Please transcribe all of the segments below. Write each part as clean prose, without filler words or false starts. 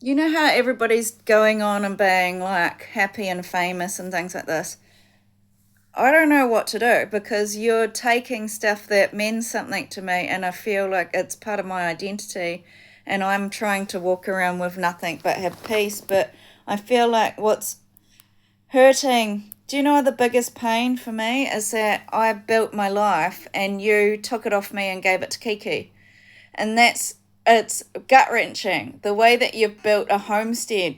You know how everybody's going on and being like happy and famous and things like this? I don't know what to do because you're taking stuff that means something to me and I feel like it's part of my identity and I'm trying to walk around with nothing but have peace. But I feel like what's hurting, do you know the biggest pain for me is that I built my life and you took it off me and gave it to Kiki. And it's gut wrenching. The way that you've built a homestead,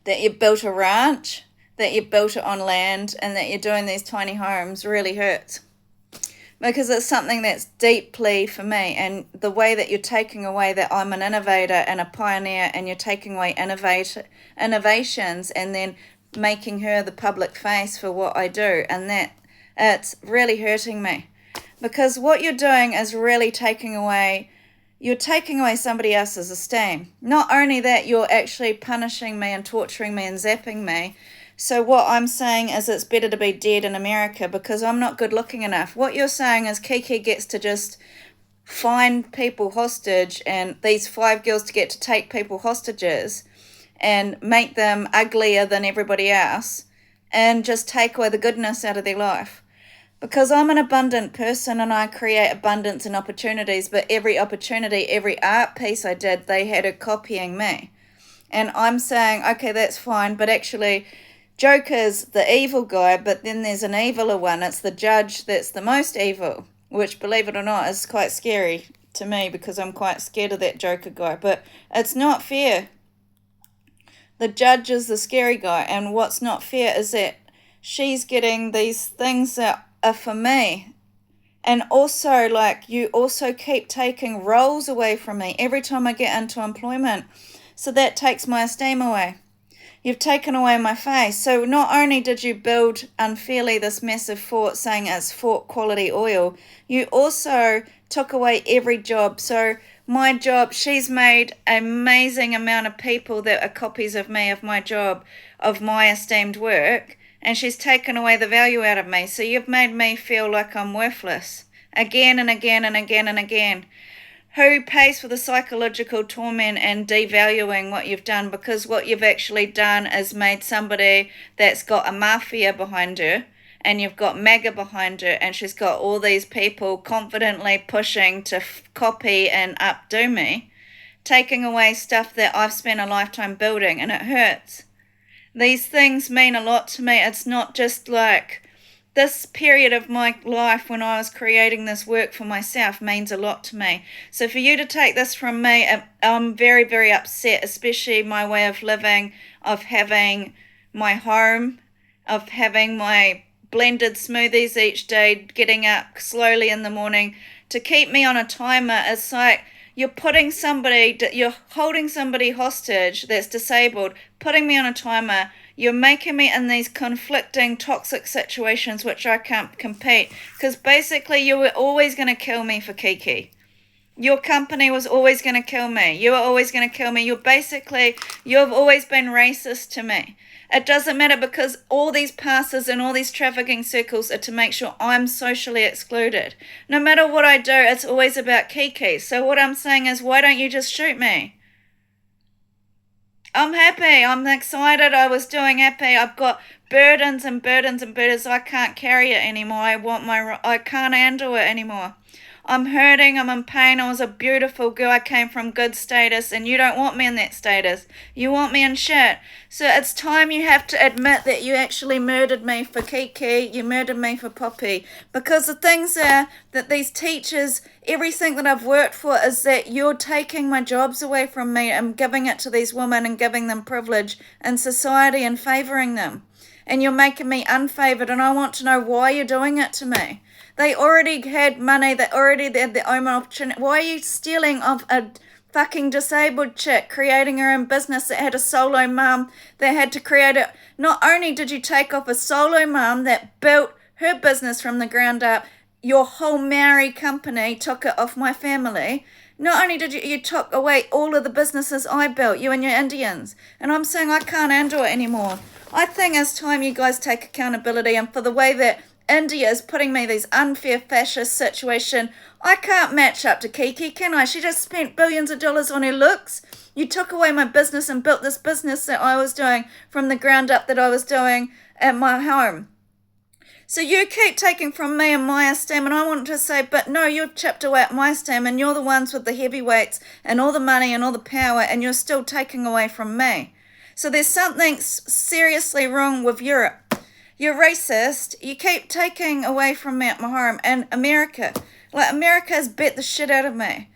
that you built a ranch, that you built it on land, and that you're doing these tiny homes really hurts because it's something that's deeply for me. And the way that you're taking away that I'm an innovator and a pioneer, and you're taking away innovations, and then making her the public face for what I do, and that it's really hurting me because what you're doing is really taking away. You're taking away somebody else's esteem. Not only that, you're actually punishing me and torturing me and zapping me. So what I'm saying is it's better to be dead in America because I'm not good looking enough. What you're saying is Kiki gets to just find people hostage and these five girls to get to take people hostages and make them uglier than everybody else and just take away the goodness out of their life. Because I'm an abundant person and I create abundance and opportunities, but every opportunity, every art piece I did, they had her copying me. And I'm saying, okay, that's fine, but actually, Joker's the evil guy, but then there's an eviler one. It's the judge that's the most evil, which, believe it or not, is quite scary to me because I'm quite scared of that Joker guy. But it's not fair. The judge is the scary guy, and what's not fair is that she's getting these things that are for me. And also, like, you also keep taking roles away from me every time I get into employment. So that takes my esteem away. You've taken away my face. So not only did you build unfairly this massive fort saying it's fort quality oil, you also took away every job. So my job, she's made an amazing amount of people that are copies of me, of my job, of my esteemed work, and she's taken away the value out of me. So you've made me feel like I'm worthless again and again and again and again. Who pays for the psychological torment and devaluing what you've done? Because what you've actually done is made somebody that's got a mafia behind her, and you've got MAGA behind her, and she's got all these people confidently pushing to copy and updo me, taking away stuff that I've spent a lifetime building, and it hurts. These things mean a lot to me. It's not just like this period of my life when I was creating this work for myself means a lot to me. So for you to take this from me, I'm very, very upset, especially my way of living, of having my home, of having my blended smoothies each day, getting up slowly in the morning. To keep me on a timer, it's like you're holding somebody hostage that's disabled, putting me on a timer. You're making me in these conflicting, toxic situations which I can't compete. Because basically, you were always going to kill me for Kiki. Your company was always going to kill me. You were always going to kill me. You've always been racist to me. It doesn't matter because all these passes and all these trafficking circles are to make sure I'm socially excluded. No matter what I do, it's always about Kiki. So what I'm saying is, why don't you just shoot me? I'm happy. I'm excited. I was doing happy. I've got burdens and burdens and burdens. I can't carry it anymore. I can't handle it anymore. I'm hurting. I'm in pain. I was a beautiful girl. I came from good status, and you don't want me in that status. You want me in shit. So it's time you have to admit that you actually murdered me for Kiki. You murdered me for Poppy. Because the things are that these teachers, everything that I've worked for is that you're taking my jobs away from me and giving it to these women and giving them privilege in society and favouring them. And you're making me unfavoured, and I want to know why you're doing it to me. They already had money. They already had their own opportunity. Why are you stealing off a fucking disabled chick, creating her own business that had a solo mum that had to create it? Not only did you take off a solo mum that built her business from the ground up, your whole Maori company took it off my family. Not only did you took away all of the businesses I built, you and your Indians. And I'm saying I can't handle it anymore. I think it's time you guys take accountability and for the way that India's putting me these unfair fascist situation. I can't match up to Kiki, can I? She just spent billions of dollars on her looks. You took away my business and built this business that I was doing from the ground up that I was doing at my home. So you keep taking from me and my esteem, and I want to say, but no, you've chipped away at my esteem, and you're the ones with the heavyweights and all the money and all the power, and you're still taking away from me. So there's something seriously wrong with Europe. You're racist. You keep taking away from me at my home. And America, like America has bet the shit out of me.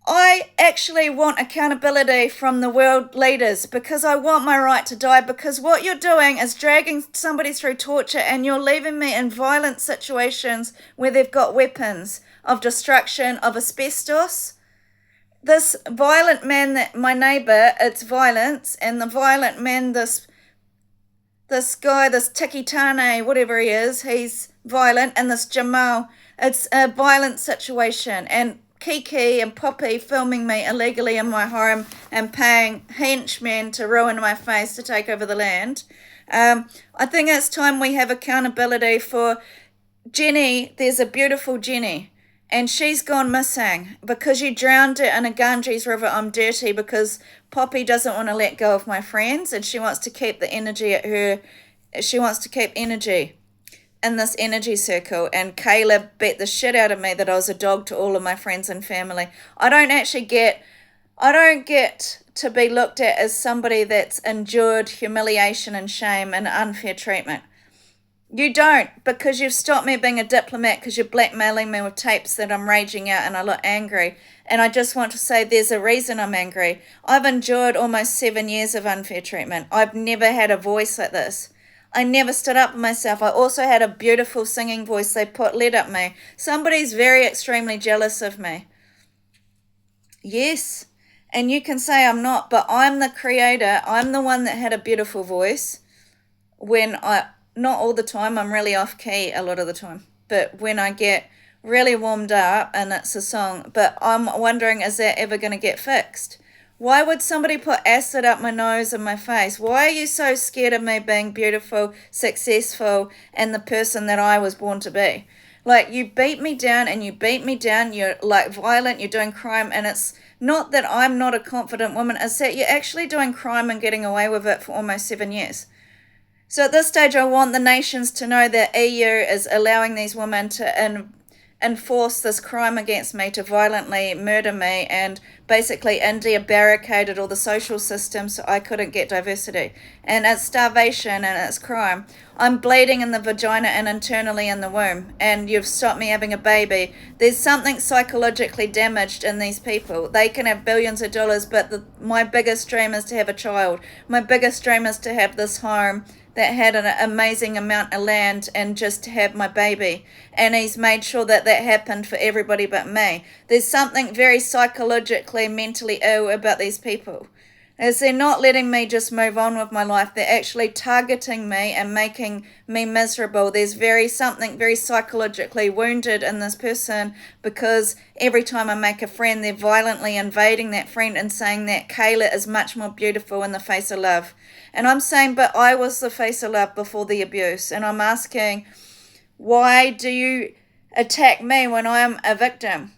I actually want accountability from the world leaders because I want my right to die, because what you're doing is dragging somebody through torture and you're leaving me in violent situations where they've got weapons of destruction, of asbestos. This violent man, that my neighbour, it's violence, and the violent man, this guy, this Tikitane, whatever he is, he's violent, and this Jamal, it's a violent situation, and Kiki and Poppy filming me illegally in my home and paying henchmen to ruin my face to take over the land. I think it's time we have accountability for Jenny. There's a beautiful Jenny, and she's gone missing because you drowned her in a Ganges river. I'm dirty because Poppy doesn't want to let go of my friends, and she wants to keep the energy at her. She wants to keep energy in this energy circle, and Caleb beat the shit out of me that I was a dog to all of my friends and family. I don't get to be looked at as somebody that's endured humiliation and shame and unfair treatment. You don't, because you've stopped me being a diplomat, because you're blackmailing me with tapes that I'm raging out and I look angry. And I just want to say there's a reason I'm angry. I've endured almost 7 years of unfair treatment. I've never had a voice like this. I never stood up for myself. I also had a beautiful singing voice they led up me. Somebody's very extremely jealous of me. Yes, and you can say I'm not, but I'm the creator. I'm the one that had a beautiful voice. Not all the time, I'm really off key a lot of the time. But when I get really warmed up and it's a song, but I'm wondering, is that ever going to get fixed? Why would somebody put acid up my nose and my face? Why are you so scared of me being beautiful, successful, and the person that I was born to be? Like, you beat me down and you beat me down. You're like violent, you're doing crime, and it's not that I'm not a confident woman. It's that you're actually doing crime and getting away with it for almost 7 years. So at this stage, I want the nations to know that EU is allowing these women to enforce this crime against me, to violently murder me, and basically India barricaded all the social systems so I couldn't get diversity. And it's starvation and it's crime. I'm bleeding in the vagina and internally in the womb, and you've stopped me having a baby. There's something psychologically damaged in these people. They can have billions of dollars, but my biggest dream is to have a child. My biggest dream is to have this home that had an amazing amount of land and just to have my baby. And he's made sure that that happened for everybody but me. There's something very psychologically, mentally ill about these people. As they're not letting me just move on with my life, they're actually targeting me and making me miserable. There's something very psychologically wounded in this person, because every time I make a friend, they're violently invading that friend and saying that Kayla is much more beautiful in the face of love. And I'm saying, but I was the face of love before the abuse. And I'm asking, why do you attack me when I am a victim?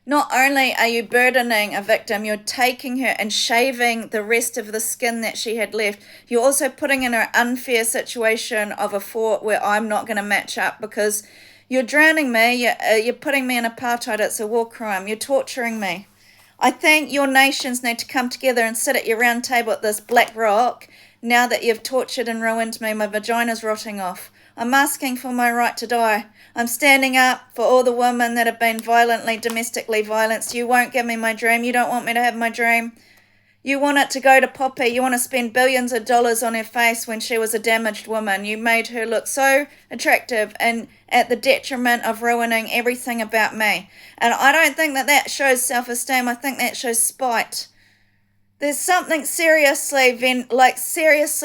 Not only are you burdening a victim, you're taking her and shaving the rest of the skin that she had left. You're also putting in an unfair situation of a fort where I'm not going to match up, because you're drowning me. You're putting me in apartheid. It's a war crime. You're torturing me. I think your nations need to come together and sit at your round table at this black rock now that you've tortured and ruined me. My vagina's rotting off. I'm asking for my right to die. I'm standing up for all the women that have been violently, domestically violenced. You won't give me my dream. You don't want me to have my dream. You want it to go to Poppy. You want to spend billions of dollars on her face when she was a damaged woman. You made her look so attractive and at the detriment of ruining everything about me. And I don't think that shows self-esteem. I think that shows spite. There's something seriously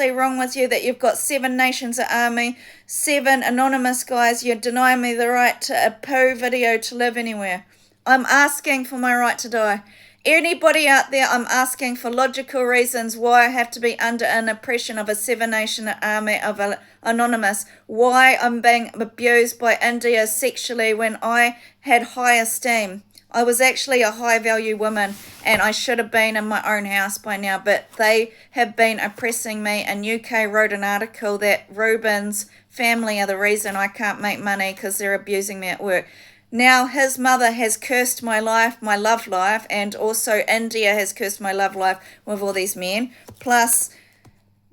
wrong with you, that you've got 7 nations at army, 7 anonymous guys. You're denying me the right to a Poe video to live anywhere. I'm asking for my right to die. Anybody out there, I'm asking for logical reasons why I have to be under an oppression of a Seven Nation Army of Anonymous, why I'm being abused by India sexually when I had high esteem. I was actually a high value woman and I should have been in my own house by now, but they have been oppressing me. And UK wrote an article that Reuben's family are the reason I can't make money because they're abusing me at work. Now his mother has cursed my life, my love life, and also India has cursed my love life with all these men. Plus,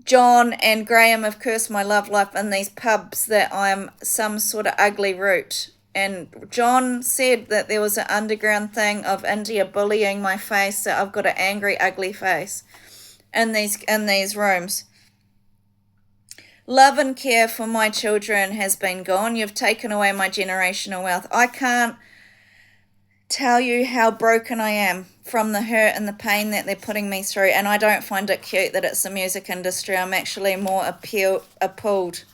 John and Graham have cursed my love life in these pubs that I'm some sort of ugly root. And John said that there was an underground thing of India bullying my face, that I've got an angry, ugly face in these rooms. Love and care for my children has been gone. You've taken away my generational wealth. I can't tell you how broken I am from the hurt and the pain that they're putting me through. And I don't find it cute that it's the music industry. I'm actually more appalled.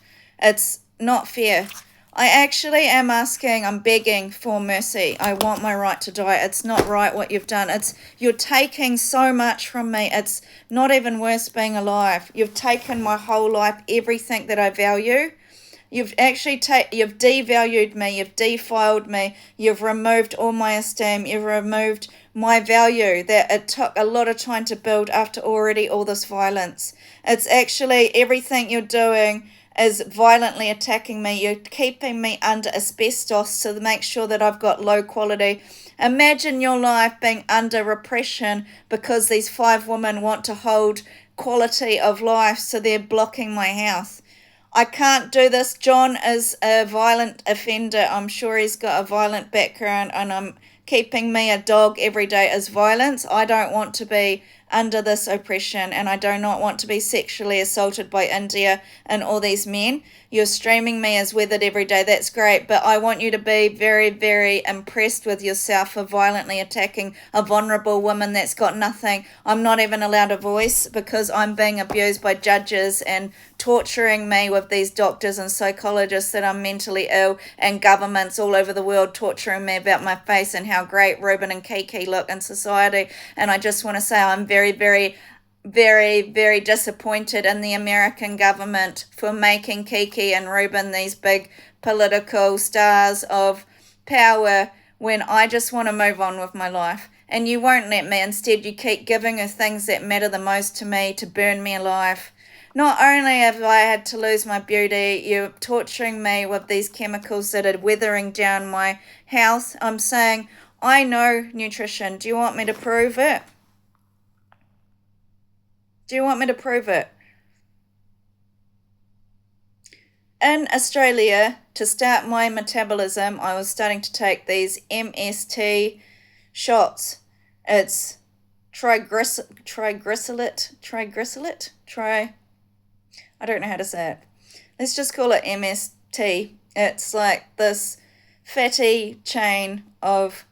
It's not fair. I actually am asking, I'm begging for mercy. I want my right to die. It's not right what you've done. You're taking so much from me. It's not even worse being alive. You've taken my whole life, everything that I value. You've actually you've devalued me, you've defiled me, you've removed all my esteem, you've removed my value that it took a lot of time to build after already all this violence. It's actually everything you're doing is violently attacking me. You're keeping me under asbestos to make sure that I've got low quality. Imagine your life being under repression because these 5 women want to hold quality of life, so they're blocking my house. I can't do this. John is a violent offender. I'm sure he's got a violent background, and I'm keeping me a dog every day is violence. I don't want to be under this oppression, and I do not want to be sexually assaulted by India and all these men. You're streaming me as weathered every day. That's great, but I want you to be very, very impressed with yourself for violently attacking a vulnerable woman that's got nothing. I'm not even allowed a voice because I'm being abused by judges and torturing me with these doctors and psychologists that I'm mentally ill, and governments all over the world torturing me about my face and how great Reuben and Kiki look in society. And I just want to say I'm very, very, very, very disappointed in the American government for making Kiki and Reuben these big political stars of power when I just want to move on with my life. And you won't let me. Instead, you keep giving her things that matter the most to me to burn me alive. Not only have I had to lose my beauty, you're torturing me with these chemicals that are weathering down my health. I'm saying, I know nutrition. Do you want me to prove it? Do you want me to prove it? In Australia, to start my metabolism, I was starting to take these MST shots. It's I don't know how to say it. Let's just call it MST. It's like this fatty chain of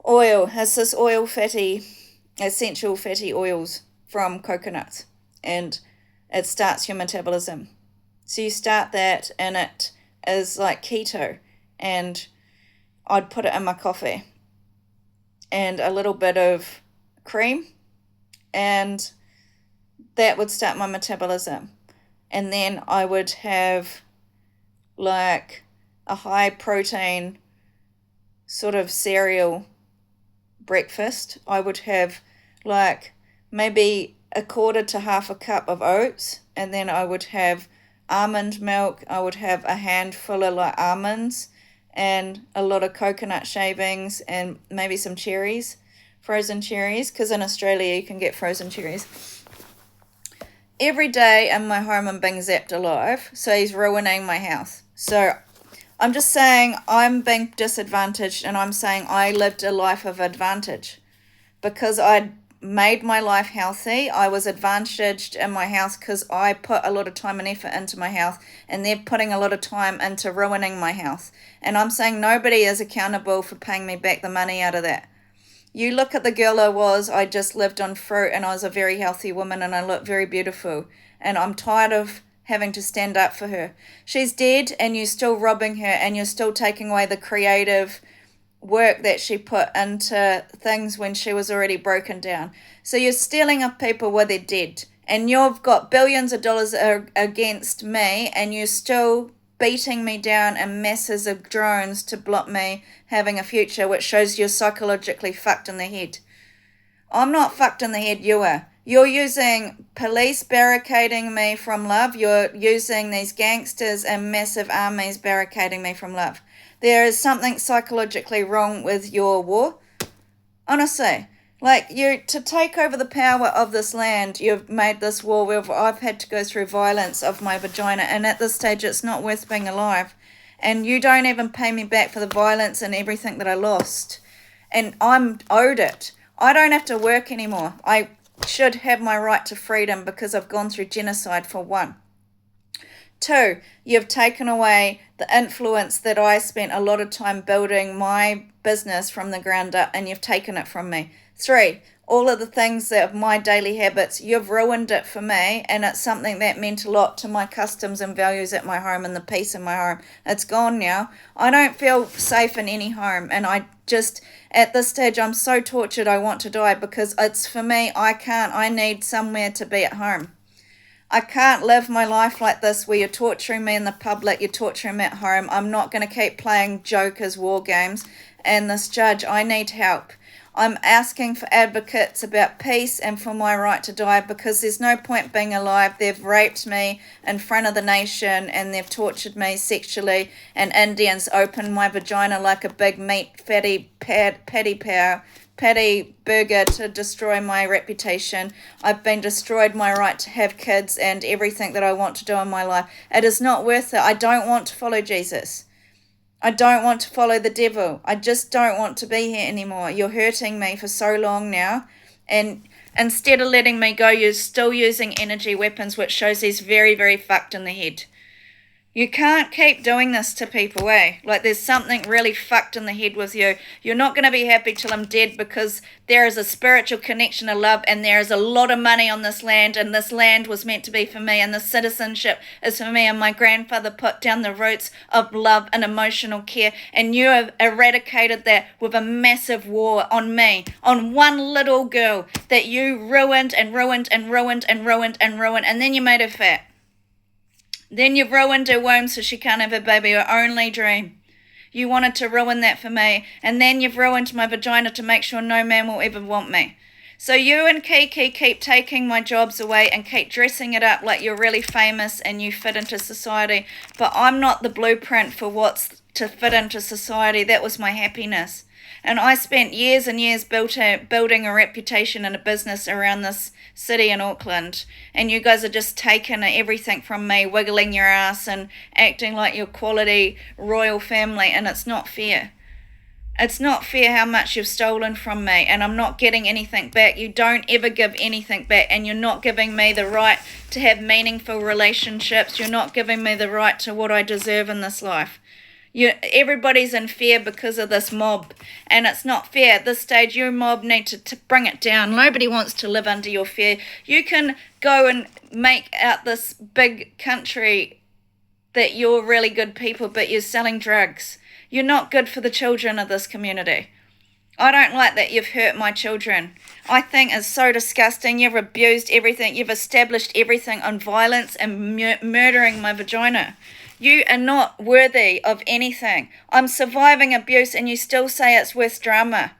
oil. It's this essential fatty oils from coconuts, and it starts your metabolism. So you start that, and it is like keto, and I'd put it in my coffee and a little bit of cream, and that would start my metabolism. And then I would have like a high protein sort of cereal breakfast. I would have like maybe a quarter to half a cup of oats, and then I would have almond milk. I would have a handful of like almonds and a lot of coconut shavings and maybe some cherries, frozen cherries, because in Australia you can get frozen cherries. Every day in my home I'm being zapped alive, so he's ruining my house. So I'm just saying I'm being disadvantaged, and I'm saying I lived a life of advantage because I'd made my life healthy. I was advantaged in my health because I put a lot of time and effort into my health, and they're putting a lot of time into ruining my health. And I'm saying nobody is accountable for paying me back the money out of that. You look at the girl I just lived on fruit, and I was a very healthy woman, and I looked very beautiful. And I'm tired of having to stand up for her. She's dead, and you're still robbing her, and you're still taking away the creative work that she put into things when she was already broken down. So you're stealing up people where they're dead, and you've got billions of dollars against me, and you're still beating me down in masses of drones to block me having a future, which shows you're psychologically fucked in the head. I'm not fucked in the head, you are. You're using police barricading me from love. You're using these gangsters and massive armies barricading me from love. There is something psychologically wrong with your war. Honestly. Like, you, to take over the power of this land, you've made this war where I've had to go through violence of my vagina, and at this stage it's not worth being alive. And you don't even pay me back for the violence and everything that I lost. And I'm owed it. I don't have to work anymore. I should have my right to freedom because I've gone through genocide, for one. 2, you've taken away the influence that I spent a lot of time building my business from the ground up, and you've taken it from me. 3, all of the things that of my daily habits, you've ruined it for me, and it's something that meant a lot to my customs and values at my home and the peace in my home. It's gone now. I don't feel safe in any home, and I just, at this stage, I'm so tortured I want to die, because it's for me, I need somewhere to be at home. I can't live my life like this where you're torturing me in the public, you're torturing me at home. I'm not going to keep playing jokers war games. And this judge, I need help. I'm asking for advocates about peace and for my right to die, because there's no point being alive. They've raped me in front of the nation, and they've tortured me sexually, and Indians opened my vagina like a big meat patty burger to destroy my reputation. I've been destroyed my right to have kids and everything that I want to do in my life. It is not worth it. I don't want to follow Jesus. I don't want to follow the devil. I just don't want to be here anymore. You're hurting me for so long now. And instead of letting me go, you're still using energy weapons, which shows he's very, very fucked in the head. You can't keep doing this to people, eh? Like, there's something really fucked in the head with you. You're not going to be happy till I'm dead, because there is a spiritual connection of love, and there is a lot of money on this land, and this land was meant to be for me, and the citizenship is for me, and my grandfather put down the roots of love and emotional care, and you have eradicated that with a massive war on me, on one little girl that you ruined and ruined and ruined and ruined and ruined, and then you made her fat. Then you've ruined her womb so she can't have a baby, her only dream. You wanted to ruin that for me. And then you've ruined my vagina to make sure no man will ever want me. So you and Kiki keep taking my jobs away and keep dressing it up like you're really famous and you fit into society. But I'm not the blueprint for what's to fit into society. That was my happiness. And I spent years and years building a reputation and a business around this city in Auckland. And you guys are just taking everything from me, wiggling your ass and acting like you're quality royal family. And it's not fair. It's not fair how much you've stolen from me, and I'm not getting anything back. You don't ever give anything back, and you're not giving me the right to have meaningful relationships. You're not giving me the right to what I deserve in this life. Everybody's in fear because of this mob, and it's not fair. At this stage, your mob need to bring it down. Nobody wants to live under your fear. You can go and make out this big country that you're really good people, but you're selling drugs. You're not good for the children of this community. I don't like that you've hurt my children. I think it's so disgusting. You've abused everything. You've established everything on violence and murdering my vagina. You are not worthy of anything. I'm surviving abuse and you still say it's worth drama.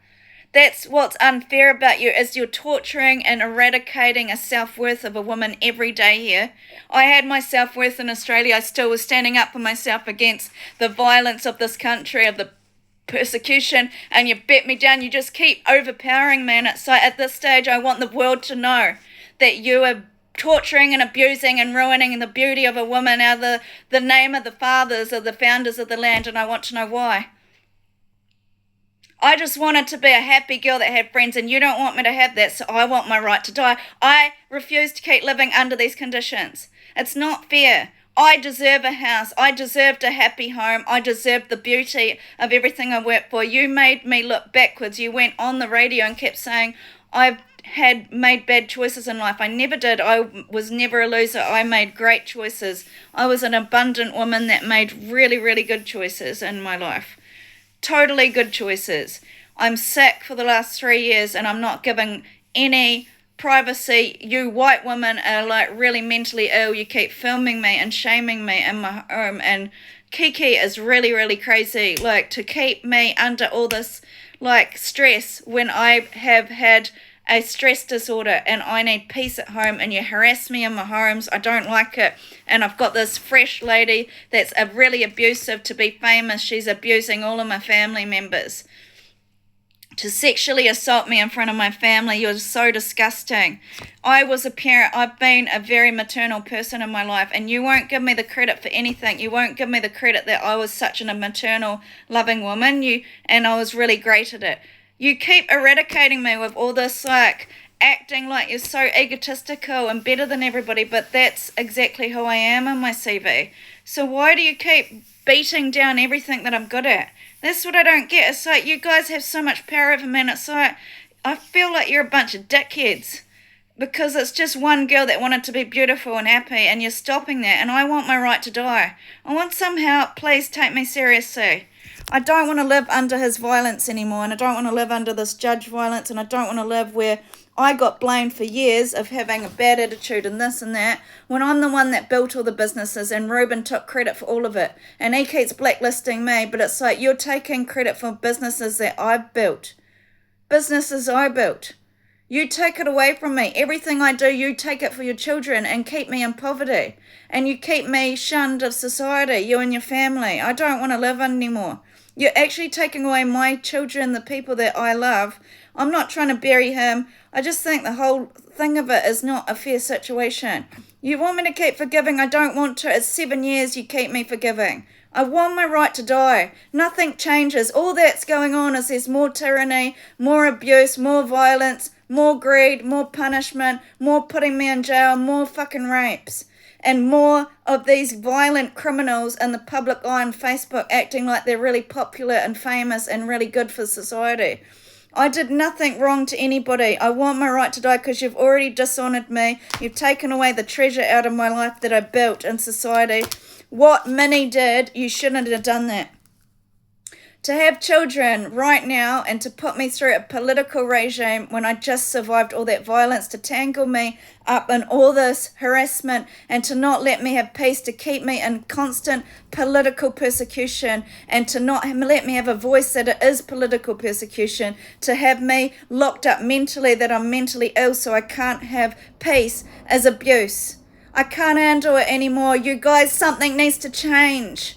That's what's unfair about you, is you're torturing and eradicating a self-worth of a woman every day here. I had my self-worth in Australia. I still was standing up for myself against the violence of this country, of the persecution, and you bet me down. You just keep overpowering me, and it's like, at this stage, I want the world to know that you are torturing and abusing and ruining the beauty of a woman out of the name of the fathers or the founders of the land, and I want to know why. I just wanted to be a happy girl that had friends, and you don't want me to have that, so I want my right to die. I refuse to keep living under these conditions. It's not fair. I deserve a house. I deserved a happy home. I deserved the beauty of everything I worked for. You made me look backwards. You went on the radio and kept saying I've had made bad choices in life. I never did. I was never a loser. I made great choices. I was an abundant woman that made really, really good choices in my life. Totally good choices. I'm sick for the last 3 years and I'm not giving any privacy. You white women are like really mentally ill. You keep filming me and shaming me in my home, and Kiki is really, really crazy. Like, to keep me under all this like stress when I have had a stress disorder and I need peace at home, and you harass me in my homes. I don't like it. And I've got this fresh lady that's really abusive to be famous. She's abusing all of my family members to sexually assault me in front of my family. You're so disgusting. I was a parent. I've been a very maternal person in my life, and you won't give me the credit for anything. You won't give me the credit that I was such a maternal, loving woman. And I was really great at it. You keep eradicating me with all this like acting like you're so egotistical and better than everybody, but that's exactly who I am in my CV. So why do you keep beating down everything that I'm good at? That's what I don't get. It's like, you guys have so much power over me, and it's like, I feel like you're a bunch of dickheads because it's just one girl that wanted to be beautiful and happy, and you're stopping that, and I want my right to die. I want some help. Please take me seriously. I don't want to live under his violence anymore, and I don't want to live under this judge violence, and I don't want to live where I got blamed for years of having a bad attitude and this and that, when I'm the one that built all the businesses, and Ruben took credit for all of it. And he keeps blacklisting me, but it's like, you're taking credit for businesses that I've built. Businesses I built. You take it away from me. Everything I do, you take it for your children and keep me in poverty. And you keep me shunned of society, you and your family. I don't want to live anymore. You're actually taking away my children, the people that I love. I'm not trying to bury him. I just think the whole thing of it is not a fair situation. You want me to keep forgiving? I don't want to. It's 7 years you keep me forgiving. I want my right to die. Nothing changes. All that's going on is there's more tyranny, more abuse, more violence, more greed, more punishment, more putting me in jail, more fucking rapes. And more of these violent criminals in the public eye on Facebook acting like they're really popular and famous and really good for society. I did nothing wrong to anybody. I want my right to die because you've already dishonoured me. You've taken away the treasure out of my life that I built in society. What Minnie did, you shouldn't have done that. To have children right now and to put me through a political regime when I just survived all that violence, to tangle me up in all this harassment and to not let me have peace, to keep me in constant political persecution and to not let me have a voice that it is political persecution, to have me locked up mentally, that I'm mentally ill so I can't have peace, is abuse. I can't handle it anymore. You guys, something needs to change.